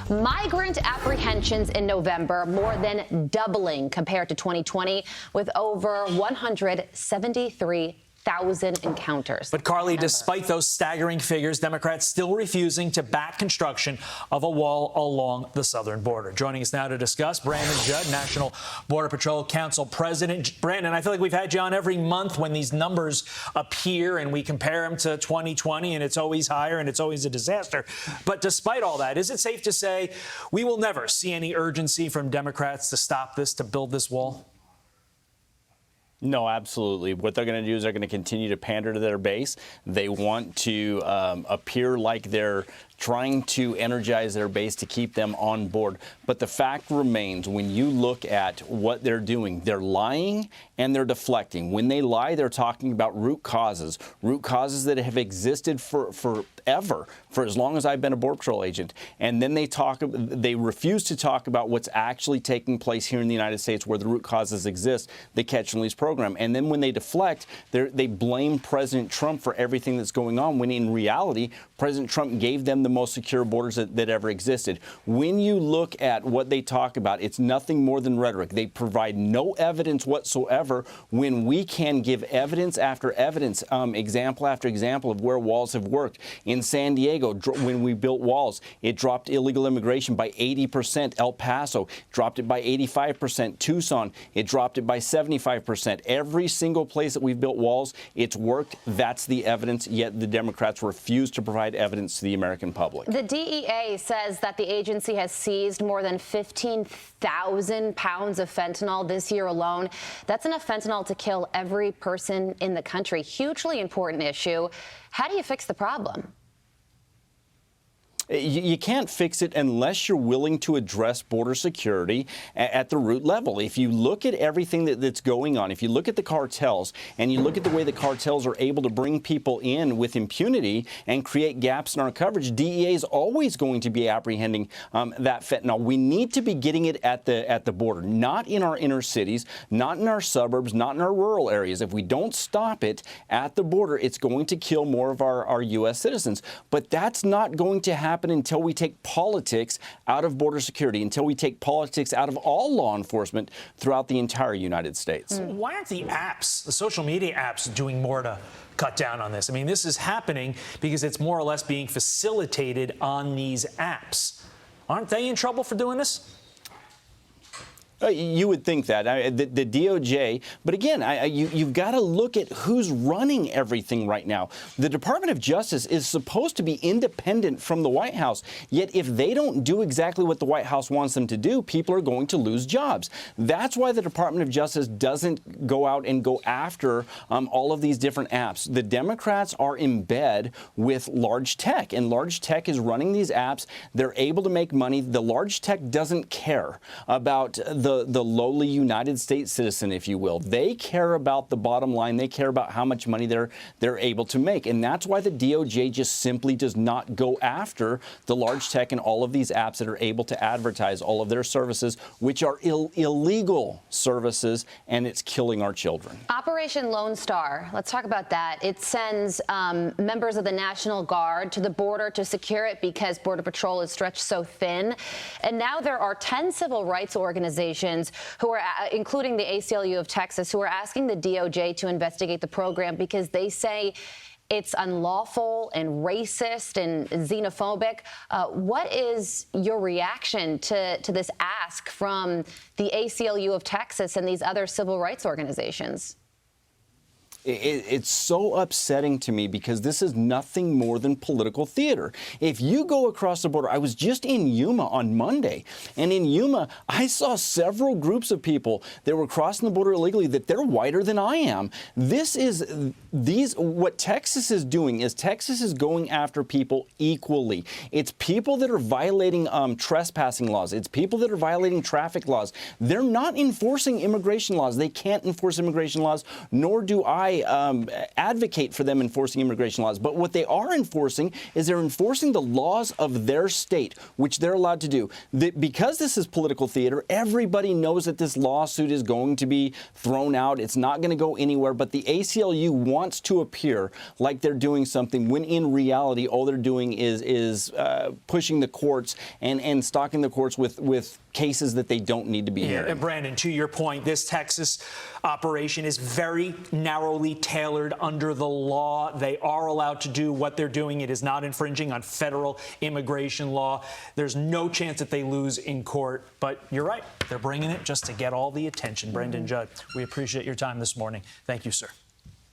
Migrant apprehensions in November more than doubling compared to 2020, with over 173,000 encounters. But Carly, despite those staggering figures, Democrats still refusing to back construction of a wall along the southern border. Joining us now to discuss, Brandon Judd, National Border Patrol Council President. Brandon, I feel like we've had you on every month when these numbers appear and we compare them to 2020, and it's always higher and it's always a disaster. But despite all that, is it safe to say we will never see any urgency from Democrats to stop this, to build this wall? No, absolutely. What they're going to do is they're going to continue to pander to their base. They want to appear like they're trying to energize their base to keep them on board. But the fact remains, when you look at what they're doing, they're lying and they're deflecting. When they lie, they're talking about root causes that have existed forever, for as long as I've been a Border Patrol agent. And then they refuse to talk about what's actually taking place here in the United States, where the root causes exist, the catch and release program. And then when they deflect, they blame President Trump for everything that's going on, when in reality, President Trump gave them the most secure borders that ever existed. When you look at what they talk about, it's nothing more than rhetoric. They provide no evidence whatsoever, when we can give evidence after evidence, example after example of where walls have worked. In San Diego, when we built walls, it dropped illegal immigration by 80%. El Paso dropped it by 85%. Tucson, it dropped it by 75%. Every single place that we've built walls, it's worked. That's the evidence, yet the Democrats refuse to provide evidence to the American public. The DEA says that the agency has seized more than 15,000 pounds of fentanyl this year alone. That's enough fentanyl to kill every person in the country. Hugely important issue. How do you fix the problem? You can't fix it unless you're willing to address border security at the root level. If you look at everything that's going on, if you look at the cartels and you look at the way the cartels are able to bring people in with impunity and create gaps in our coverage, DEA is always going to be apprehending that fentanyl. We need to be getting it at the border, not in our inner cities, not in our suburbs, not in our rural areas. If we don't stop it at the border, it's going to kill more of our U.S. citizens. But that's not going to happen until we take politics out of border security, until we take politics out of all law enforcement throughout the entire United States. Why aren't the apps, the social media apps, doing more to cut down on this? I mean, this is happening because it's more or less being facilitated on these apps. Aren't they in trouble for doing this? You would think that. The DOJ, but again, you've got to look at who's running everything right now. The Department of Justice is supposed to be independent from the White House, yet if they don't do exactly what the White House wants them to do, people are going to lose jobs. That's why the Department of Justice doesn't go out and go after all of these different apps. The Democrats are in bed with large tech, and large tech is running these apps. They're able to make money. The large tech doesn't care about the lowly United States citizen, if you will. They care about the bottom line. They care about how much money they're able to make. And that's why the DOJ just simply does not go after the large tech and all of these apps that are able to advertise all of their services, which are illegal services, and it's killing our children. Operation Lone Star, let's talk about that. It sends members of the National Guard to the border to secure it because Border Patrol is stretched so thin. And now there are 10 civil rights organizations who are, including the ACLU of Texas, who are asking the DOJ to investigate the program because they say it's unlawful and racist and xenophobic. What is your reaction to this ask from the ACLU of Texas and these other civil rights organizations? It's so upsetting to me because this is nothing more than political theater. If you go across the border, I was just in Yuma on Monday, and in Yuma, I saw several groups of people that were crossing the border illegally that they're whiter than I am. What Texas is doing is Texas is going after people equally. It's people that are violating trespassing laws. It's people that are violating traffic laws. They're not enforcing immigration laws. They can't enforce immigration laws, nor do I I advocate for them enforcing immigration laws. But what they are enforcing is they're enforcing the laws of their state, which they're allowed to do. Because this is political theater, everybody knows that this lawsuit is going to be thrown out. It's not going to go anywhere. But the ACLU wants to appear like they're doing something when in reality all they're doing is pushing the courts and stocking the courts with cases that they don't need to be hearing. And Brandon, to your point, this Texas operation is very narrowly tailored under the law. They are allowed to do what they're doing. It is not infringing on federal immigration law. There's no chance that they lose in court. But you're right. They're bringing it just to get all the attention. Brendan Judd, we appreciate your time this morning. Thank you, sir.